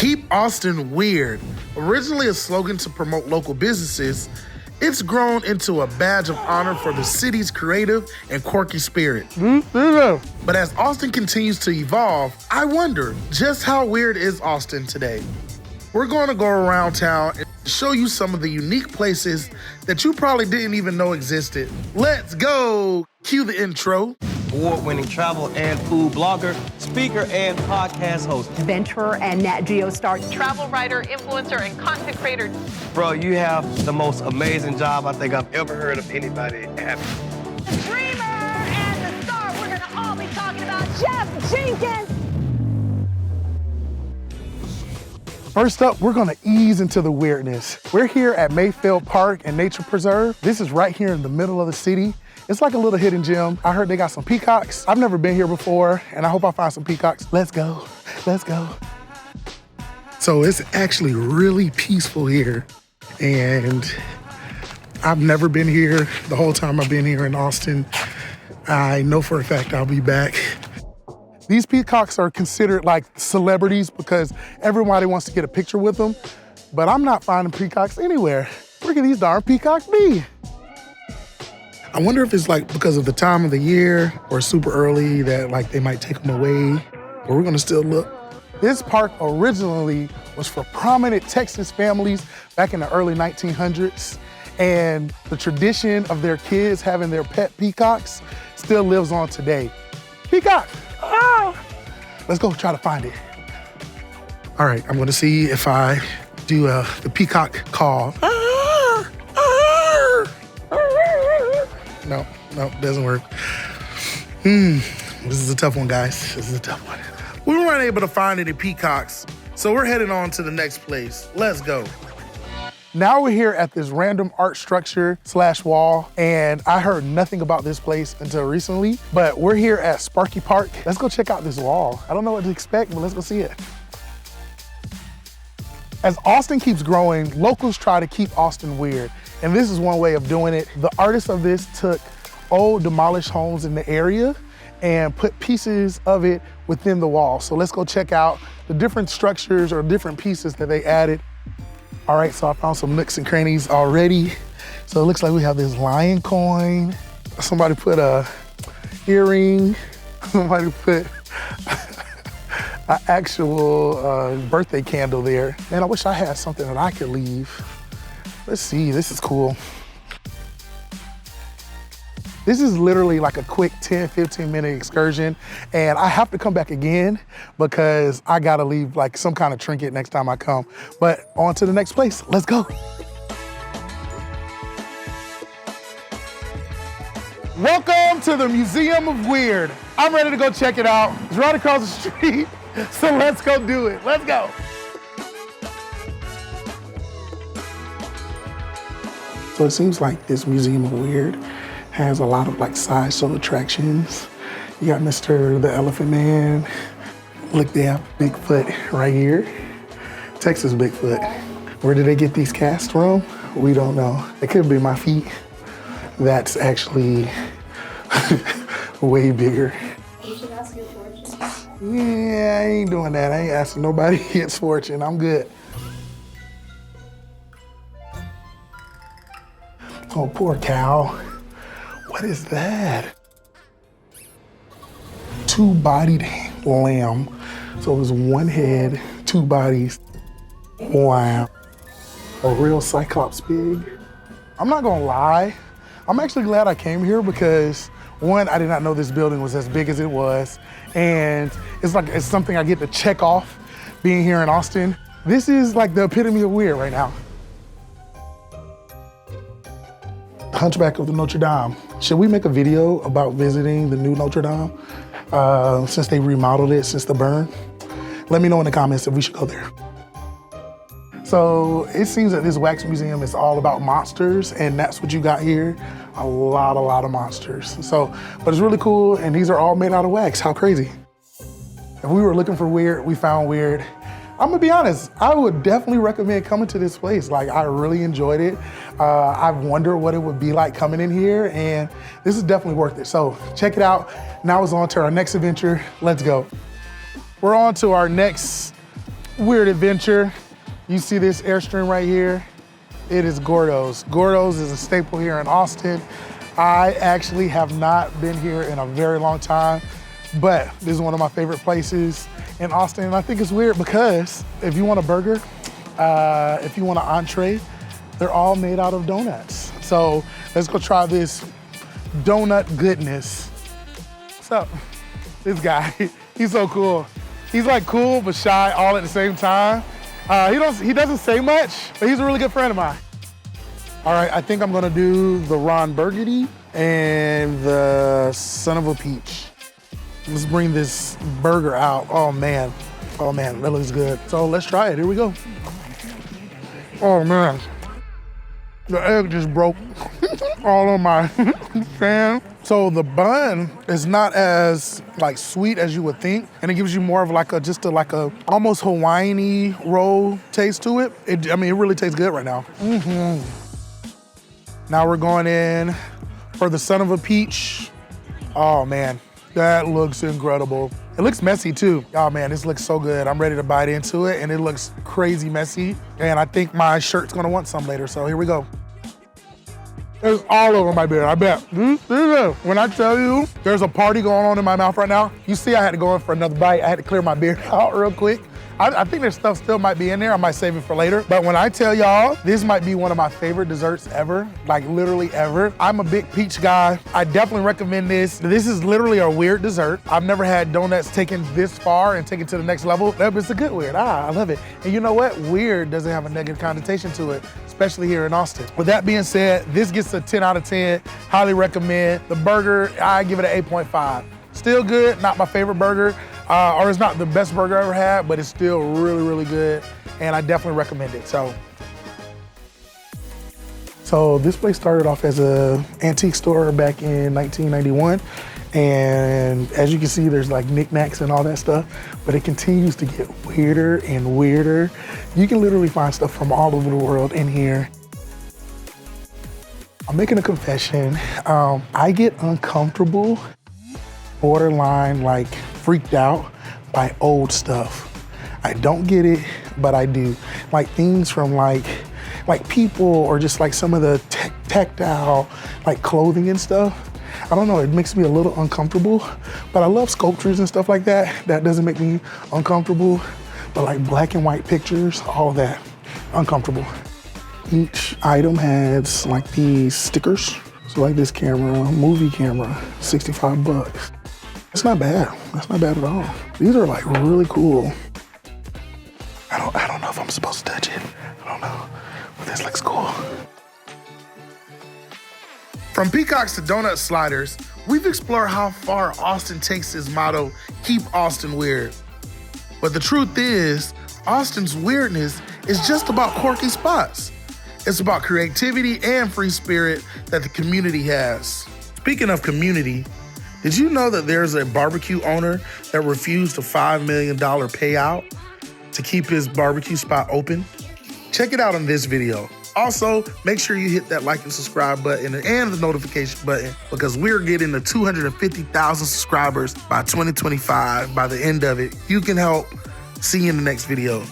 Keep Austin weird. Originally a slogan to promote local businesses, it's grown into a badge of honor for the city's creative and quirky spirit. But as Austin continues to evolve, I wonder, just how weird is Austin today? We're going to go around town and show you some of the unique places that you probably didn't even know existed. Let's go! Cue the intro. Award-winning travel and food blogger, speaker, and podcast host. Adventurer and Nat Geo star. Travel writer, influencer, and content creator. Bro, you have the most amazing job I think I've ever heard of anybody having. The dreamer and the star we're gonna all be talking about, Jeff Jenkins. First up, we're gonna ease into the weirdness. We're here at Mayfield Park and Nature Preserve. This is right here in the middle of the city. It's like a little hidden gem. I heard they got some peacocks. I've never been here before, and I hope I find some peacocks. Let's go, let's go. So it's actually really peaceful here, and I've never been here the whole time I've been here in Austin. I know for a fact I'll be back. These peacocks are considered like celebrities because everybody wants to get a picture with them, but I'm not finding peacocks anywhere. Where can these darn peacocks be? I wonder if it's like because of the time of the year or super early that like they might take them away, but we're gonna still look. This park originally was for prominent Texas families back in the early 1900s, and the tradition of their kids having their pet peacocks still lives on today. Peacock! Ah! Let's go try to find it. All right, I'm gonna see if I do the peacock call. No, doesn't work. This is a tough one, guys. This is a tough one. We weren't able to find any peacocks, so we're heading on to the next place. Let's go. Now we're here at this random art structure / wall, and I heard nothing about this place until recently, but we're here at Sparky Park. Let's go check out this wall. I don't know what to expect, but let's go see it. As Austin keeps growing, locals try to keep Austin weird, and this is one way of doing it. The artist of this took old demolished homes in the area and put pieces of it within the wall. So let's go check out the different structures or different pieces that they added. All right, so I found some nooks and crannies already. So it looks like we have this lion coin. Somebody put a earring. Somebody put an actual birthday candle there. Man, I wish I had something that I could leave. Let's see, this is cool. This is literally like a quick 10, 15 minute excursion, and I have to come back again because I gotta leave like some kind of trinket next time I come. But on to the next place, let's go. Welcome to the Museum of Weird. I'm ready to go check it out. It's right across the street, so let's go do it. Let's go. So it seems like this Museum of Weird has a lot of like sideshow attractions. You got Mr. the Elephant Man. Look, they have Bigfoot right here. Texas Bigfoot. Where did they get these casts from? We don't know. It could be my feet. That's actually way bigger. You should ask your fortune. Yeah, I ain't doing that. I ain't asking nobody its fortune. I'm good. Oh, poor cow. What is that? Two-bodied lamb. So it was one head, two bodies. Wow. A real Cyclops pig. I'm not gonna lie. I'm actually glad I came here because one, I did not know this building was as big as it was. And it's something I get to check off being here in Austin. This is like the epitome of weird right now. Hunchback of the Notre Dame. Should we make a video about visiting the new Notre Dame since they remodeled it since the burn? Let me know in the comments if we should go there. So it seems that this wax museum is all about monsters, and that's what you got here. A lot of monsters. So, but it's really cool, and these are all made out of wax. How crazy. If we were looking for weird, we found weird. I'm gonna be honest, I would definitely recommend coming to this place. Like, I really enjoyed it. I wonder what it would be like coming in here, and this is definitely worth it. So check it out. Now it's on to our next adventure. Let's go. We're on to our next weird adventure. You see this Airstream right here? It is Gordo's. Gordo's is a staple here in Austin. I actually have not been here in a very long time, but this is one of my favorite places in Austin. And I think it's weird because if you want a burger, if you want an entree, they're all made out of donuts. So let's go try this donut goodness. What's up? This guy, he's so cool. He's like cool but shy all at the same time. He doesn't say much, but he's a really good friend of mine. All right, I think I'm gonna do the Ron Burgundy and the Son of a Peach. Let's bring this burger out. Oh man, that looks good. So let's try it, here we go. Oh man, the egg just broke all on my fan. So the bun is not as like sweet as you would think, and it gives you more of like a almost Hawaiian-y roll taste to it. It really tastes good right now. Now we're going in for the Son of a Peach. Oh man, that looks incredible. It looks messy too. Oh man, this looks so good. I'm ready to bite into it, and it looks crazy messy. And I think my shirt's gonna want some later, so here we go. It's all over my beard, I bet. When I tell you there's a party going on in my mouth right now, you see I had to go in for another bite. I had to clear my beard out real quick. I think there's stuff still might be in there. I might save it for later. But when I tell y'all, this might be one of my favorite desserts ever, like literally ever. I'm a big peach guy. I definitely recommend this. This is literally a weird dessert. I've never had donuts taken this far and taken to the next level. It's a good weird. I love it. And you know what? Weird doesn't have a negative connotation to it, especially here in Austin. With that being said, this gets a 10 out of 10. Highly recommend. The burger, I give it an 8.5. Still good, not my favorite burger, or it's not the best burger I ever had, but it's still really, really good, and I definitely recommend it. So this place started off as an antique store back in 1991, and as you can see, there's like knickknacks and all that stuff, but it continues to get weirder and weirder. You can literally find stuff from all over the world in here. I'm making a confession. I get uncomfortable, borderline like freaked out by old stuff. I don't get it, but I do. Like things from like people or just like some of the tactile like clothing and stuff. I don't know, it makes me a little uncomfortable, but I love sculptures and stuff like that. That doesn't make me uncomfortable, but like black and white pictures, all of that, uncomfortable. Each item has like these stickers. So like this camera, movie camera, 65 bucks. It's not bad. That's not bad at all. These are like really cool. I don't know if I'm supposed to touch it. I don't know, but this looks cool. From peacocks to donut sliders, we've explored how far Austin takes his motto, keep Austin weird. But the truth is, Austin's weirdness is just about quirky spots. It's about creativity and free spirit that the community has. Speaking of community, did you know that there's a barbecue owner that refused a $5 million payout to keep his barbecue spot open? Check it out in this video. Also, make sure you hit that like and subscribe button and the notification button because we're getting to 250,000 subscribers by 2025. By the end of it, you can help. See you in the next video.